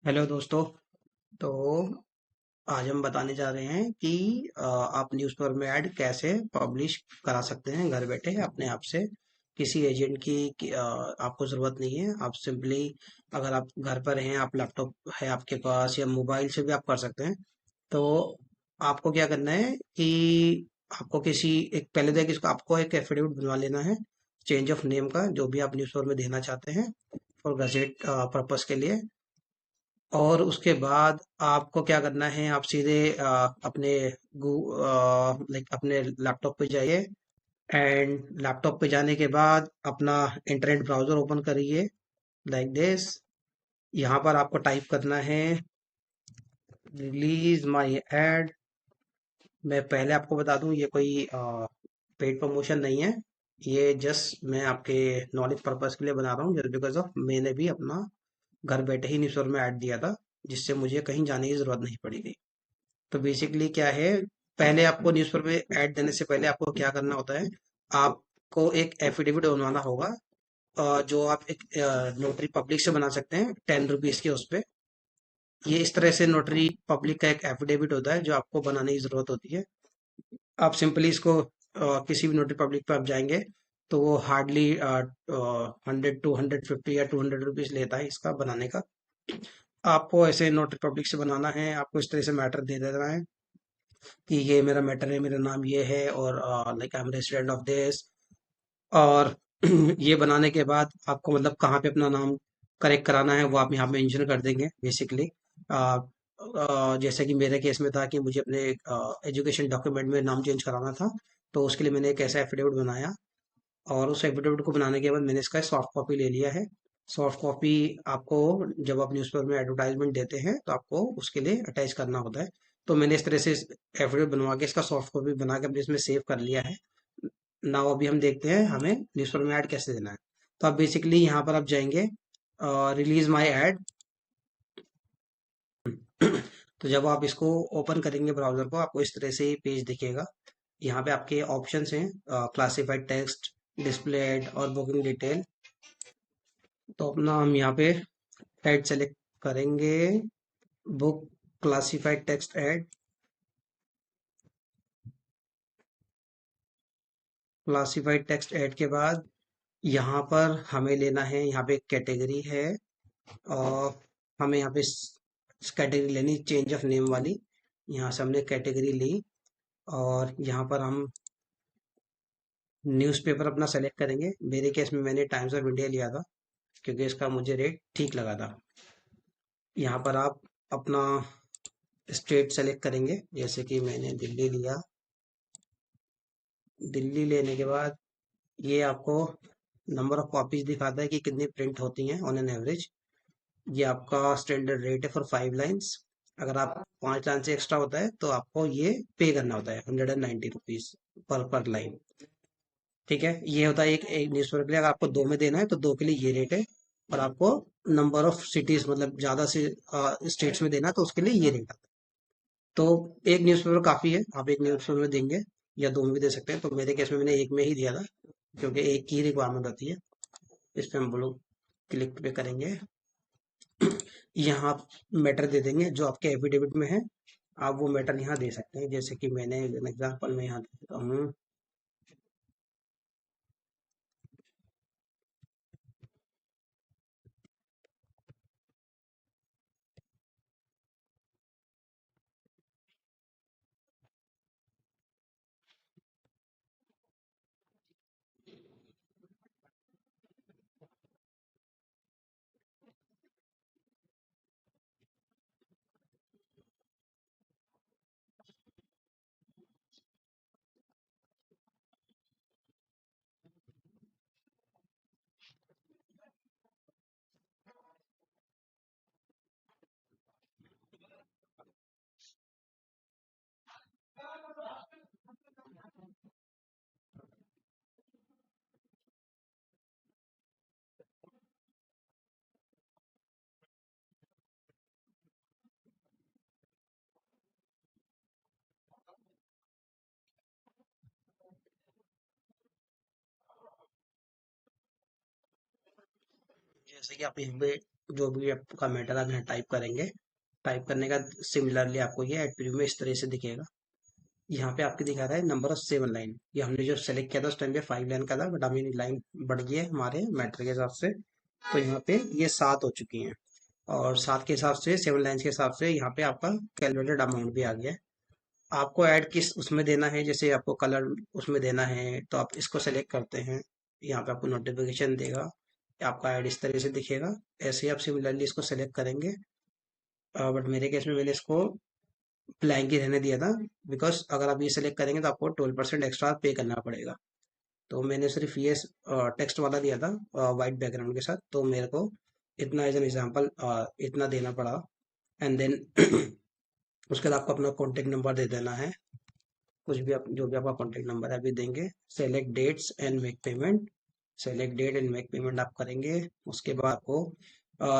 Hello दोस्तों। तो आज हम बताने जा रहे हैं कि आप न्यूज़पेपर में ऐड कैसे पब्लिश करा सकते हैं घर बैठे अपने आप से। किसी एजेंट की आपको ज़रूरत नहीं है। आप सिंपली, अगर आप घर पर हैं, आप लैपटॉप है आपके पास या मोबाइल से भी आप कर सकते हैं। तो आपको क्या करना है कि आपको किसी एक पहले तो इसको आपको एक एफिडेविट बनवा लेना है, चेंज ऑफ नेम का, जो भी आप न्यूज़पेपर में देना चाहते हैं फॉर गजेट पर्पस के लिए। और उसके बाद आपको क्या करना है, आप सीधे अपने लाइक अपने लैपटॉप पे जाइए। एंड लैपटॉप पे जाने के बाद अपना इंटरनेट ब्राउजर ओपन करिए, लाइक दिस। यहाँ पर आपको टाइप करना है रिलीज माई एड। मैं पहले आपको बता दूं, ये कोई पेड प्रमोशन नहीं है। ये जस्ट मैं आपके नॉलेज पर्पस के लिए बना रहा हूँ, जस्ट बिकॉज ऑफ मैंने भी अपना घर बैठे ही न्यूज़पेपर में ऐड दिया था, जिससे मुझे कहीं जाने की जरूरत नहीं पड़ी थी। तो बेसिकली क्या है, पहले आपको न्यूज़पेपर में ऐड देने से पहले आपको क्या करना होता है, आपको एक एफिडेविट बनवाना होगा। जो आप एक नोटरी पब्लिक से बना सकते हैं 10 रुपीज के उस पे। ये इस तरह से नोटरी पब्लिक का एक एफिडेविट होता है जो आपको बनाने की जरूरत होती है। आप सिंपली इसको किसी भी नोटरी पब्लिक पर आप जाएंगे तो वो हार्डली 100 to 150 या 200 रुपीज लेता है इसका बनाने का। आपको ऐसे नोटरी पब्लिक से बनाना है, आपको इस तरह से मैटर दे देना है कि ये मेरा मैटर है, मेरा नाम ये है, और like I am resident of this. और ये बनाने के बाद आपको मतलब कहाँ पे अपना नाम करेक्ट कराना है वो आप यहाँ पे मेंशन कर देंगे बेसिकली। जैसे कि मेरे केस में था कि मुझे अपने एजुकेशन डॉक्यूमेंट में नाम चेंज कराना था, तो उसके लिए मैंने एक ऐसा एफिडेविट बनाया। और उस एफिडेविट को बनाने के बाद मैंने इसका सॉफ्ट कॉपी ले लिया है। सॉफ्ट कॉपी आपको, जब आप न्यूज़पेपर में एडवर्टाइजमेंट देते हैं तो आपको उसके लिए अटैच करना होता है। तो मैंने इस तरह से एफिडेविट बनवा के इसका सॉफ्ट कॉपी बना के अपने इसमें सेव कर लिया है। नाउ अभी हम देखते हैं हमें न्यूज़पेपर में ऐड कैसे देना है। तो आप बेसिकली यहाँ पर आप जाएंगे, रिलीज माई ऐड। तो जब आप इसको ओपन करेंगे ब्राउजर को, आपको इस तरह से पेज दिखेगा। यहाँ पे आपके ऑप्शंस हैं, क्लासिफाइड टेक्स्ट, डिस्प्लेड और बुकिंग डिटेल। तो अपना हम यहाँ पे ऐड सेलेक्ट करेंगे, book classified text add. Classified text add के बाद यहाँ पर हमें लेना है, यहाँ पे कैटेगरी है, और हमें यहाँ पे कैटेगरी लेनी चेंज ऑफ नेम वाली। यहाँ से हमने कैटेगरी ली, और यहाँ पर हम न्यूज़पेपर अपना सेलेक्ट करेंगे। मेरे केस में मैंने टाइम्स ऑफ इंडिया लिया था, क्योंकि इसका मुझे रेट ठीक लगा था। यहाँ पर आप अपना स्टेट सेलेक्ट करेंगे, जैसे कि मैंने दिल्ली लिया। दिल्ली लेने के बाद ये आपको नंबर ऑफ कॉपीज दिखाता है कि कितनी प्रिंट होती हैं ऑन एन एवरेज। ये आपका स्टैंडर्ड रेट है फॉर 5 लाइन्स। अगर आप 5 लाइन से एक्स्ट्रा होता है तो आपको ये पे करना होता है 190 रुपीज पर लाइन। ठीक है, ये होता है एक न्यूज़पेपर के लिए। अगर आपको दो में देना है तो दो के लिए ये रेट है, और आपको नंबर ऑफ सिटीज मतलब ज्यादा से स्टेट्स में देना है तो उसके लिए ये रेट है। तो एक न्यूज़पेपर काफी है, आप एक न्यूज़पेपर में देंगे या दो में भी दे सकते हैं। तो मेरे केस में मैंने एक में ही दिया था, क्योंकि एक की रिक्वायरमेंट होती है। इस पे हम लोग क्लिक पे करेंगे। यहाँ आप मैटर दे देंगे जो आपके एफिडेविट में है। आप वो मैटर यहाँ दे सकते हैं, जैसे कि मैंने एग्जाम्पल में यहाँ दे देता हूँ। जैसे कि आप यहाँ पे जो भी आपका मैटर आप यहाँ टाइप करेंगे, टाइप करने का सिमिलरली आपको ये एड प्रीव्यू में इस तरह से दिखेगा। यहाँ पे आपके दिखा रहा है नंबर ऑफ 7 लाइन। ये हमने जो सेलेक्ट किया था उस टाइम पे 5 लाइन का था, बट अभी लाइन बढ़ गई है हमारे मैटर के हिसाब से, तो यहाँ पे ये 7 हो चुकी हैं। और 7 के हिसाब से 7 लाइन्स के हिसाब से यहाँ पे आपका कैलकुलेटेड अमाउंट भी आ गया है। आपको ऐड किस उसमें देना है, जैसे आपको कलर उसमें देना है तो आप इसको सेलेक्ट करते हैं, यहाँ पे आपको नोटिफिकेशन देगा, आपका ऐड इस तरह से दिखेगा। ऐसे ही आप सिमिलरली इसको सेलेक्ट करेंगे, बट मेरे केस में मैंने इसको ब्लैंक ही रहने दिया था, बिकॉज अगर आप ये सेलेक्ट करेंगे तो आपको 12% एक्स्ट्रा पे करना पड़ेगा। तो मैंने सिर्फ ये टेक्स्ट वाला दिया था वाइट बैकग्राउंड के साथ, तो मेरे को इतना एज एन एग्जाम्पल इतना देना पड़ा। एंड देन उसके बाद आपको अपना कॉन्टेक्ट नंबर दे देना है, कुछ भी आप जो भी आपका कॉन्टेक्ट नंबर है अभी देंगे। Select dates and make payment, select date and make payment आप करेंगे। उसके बाद आपको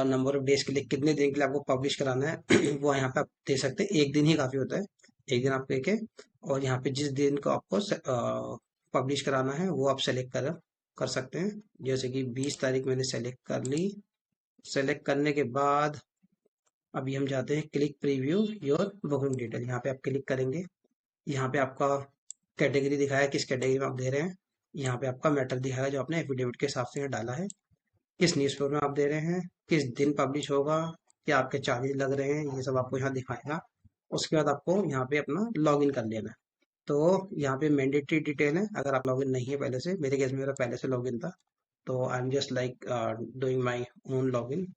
नंबर ऑफ डेज के लिए कितने दिन के लिए आपको पब्लिश कराना है वो यहाँ पे आप दे सकते हैं, एक दिन ही काफ़ी होता है, एक दिन आप के। और यहाँ पे जिस दिन को आपको पब्लिश कराना है वो आप सेलेक्ट कर सकते हैं, जैसे कि 20 तारीख मैंने सेलेक्ट कर ली। सेलेक्ट करने के बाद अभी हम जाते हैं click preview your booking detail, यहाँ पे आप क्लिक करेंगे। यहाँ पे आपका कैटेगरी दिखाया किस कैटेगरी में आप दे रहे हैं, यहाँ पे आपका मैटर दिखाएगा जो आपने एफिडेविट के हिसाब से यहाँ डाला है, किस न्यूज़पेपर में आप दे रहे हैं, किस दिन पब्लिश होगा, क्या आपके चार्जेस लग रहे हैं, ये सब आपको यहाँ दिखाएगा। उसके बाद आपको यहाँ पे अपना लॉगिन कर लेना है। तो यहाँ पे मैंडेटरी डिटेल है, अगर आप लॉगिन नहीं है पहले से, मेरे केस में मेरा पहले से लॉगिन था, तो I am just like doing my own login.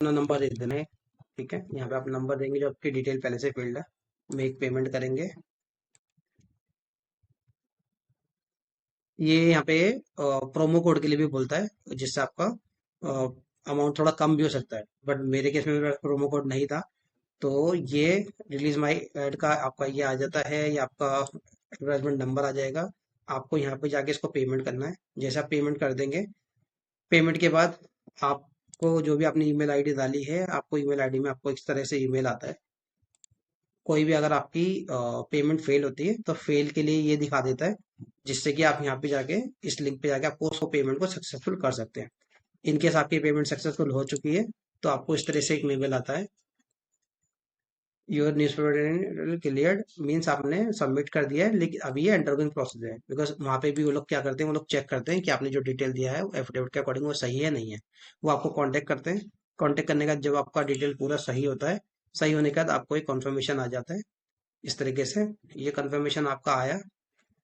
अपना नंबर दे देना है, ठीक है, यहाँ पे आप नंबर देंगे जो आपकी डिटेल पहले से फिल्ड है। मेक पेमेंट करेंगे। ये यहाँ पे प्रोमो कोड के लिए भी बोलता है, जिससे आपका अमाउंट थोड़ा कम भी हो सकता है, बट मेरे केस में मेरा प्रोमो कोड नहीं था। तो ये रिलीज माई एड का आपका ये आ जाता है, ये आपका एडवर्टाइजमेंट नंबर आ जाएगा। आपको यहाँ पे जाके इसको पेमेंट करना है। जैसे आप पेमेंट कर देंगे, पेमेंट के बाद आपको जो भी आपने ईमेल आईडी डाली है, आपको ईमेल आईडी में आपको इस तरह से ईमेल आता है। कोई भी अगर आपकी पेमेंट फेल होती है तो फेल के लिए ये दिखा देता है, जिससे कि आप यहाँ पे जाके इस लिंक पे जाके आपको उसको पेमेंट को सक्सेसफुल कर सकते हैं। इनकेस आपकी पेमेंट सक्सेसफुल हो चुकी है तो आपको इस तरह से एक मेल आता है, your news paper cleared, means आपने सबमिट कर दिया है, लेकिन अभी ये अंडरगोइंग प्रोसेस है। बिकॉज वहाँ पे भी वो लोग क्या करते हैं, वो लोग चेक करते हैं कि आपने जो डिटेल दिया है एफिडेविट के अकॉर्डिंग वो सही है नहीं है। वो आपको कांटेक्ट करते हैं। कांटेक्ट करने का जब आपका डिटेल पूरा सही होता है, सही होने के बाद आपको एक कंफर्मेशन आ जाता है इस तरीके से। ये कंफर्मेशन आपका आया,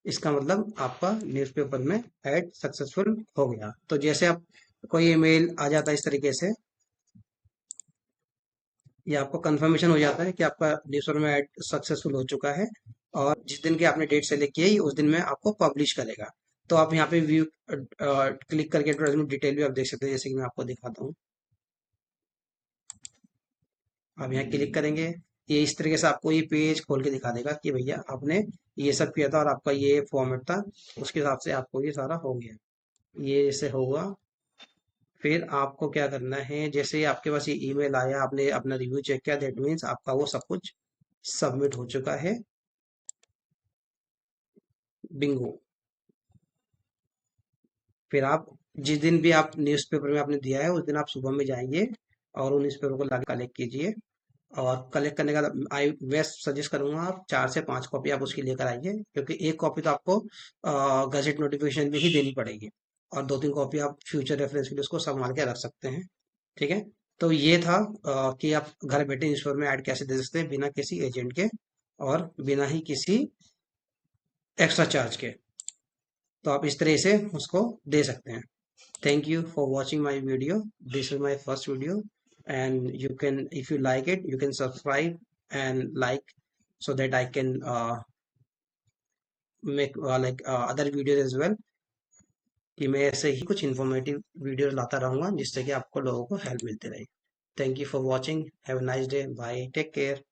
इसका मतलब आपका न्यूज़पेपर में ऐड सक्सेसफुल हो गया। तो जैसे आप कोई ईमेल आ जाता है इस तरीके से, ये आपको कंफर्मेशन हो जाता है कि आपका न्यूज़पेपर में ऐड सक्सेसफुल हो चुका है, और जिस दिन की आपने डेट सेलेक्ट की है उस दिन में आपको पब्लिश करेगा। तो आप यहाँ पे व्यू क्लिक करके एडवर्टाइजमेंट डिटेल भी आप देख सकते हैं, जैसे कि मैं आपको दिखाता हूँ। आप यहाँ क्लिक करेंगे, ये इस तरीके से आपको ये पेज खोल के दिखा देगा कि भैया आपने ये सब किया था और आपका ये फॉर्मेट था, उसके हिसाब से आपको ये सारा हो गया। ये जैसे होगा, फिर आपको क्या करना है, जैसे आपके पास ये ईमेल आया, आपने अपना रिव्यू चेक किया, दैट मीन्स आपका वो सब कुछ सबमिट हो चुका है। बिंगो। फिर आप जिस दिन भी आप न्यूज़पेपर में आपने दिया है उस दिन आप सुबह में जाइए और उन न्यूज़पेपर को ला कलेक्ट कीजिए। और कलेक्ट करने का आई बेस्ट सजेस्ट करूंगा, आप 4 से 5 कॉपी आप उसकी लेकर आइए, क्योंकि एक कॉपी तो आपको गजट नोटिफिकेशन में ही देनी पड़ेगी, और 2-3 कॉपी आप फ्यूचर रेफरेंस के लिए उसको संभाल के रख सकते हैं। ठीक है। तो ये था कि आप घर बैठे इंश्योर में ऐड कैसे दे सकते हैं बिना किसी एजेंट के और बिना ही किसी एक्स्ट्रा चार्ज के। तो आप इस तरह से उसको दे सकते हैं। Thank you for watching my video. This is my first video, and you can, if you like it, you can subscribe and like, so that I can make other videos as well, कि मैं ऐसे ही कुछ informative video लाता रहूंगा जिससे कि आपको लोगों को हेल्प मिलती रहे। Thank you for watching, have a nice day, bye, take care.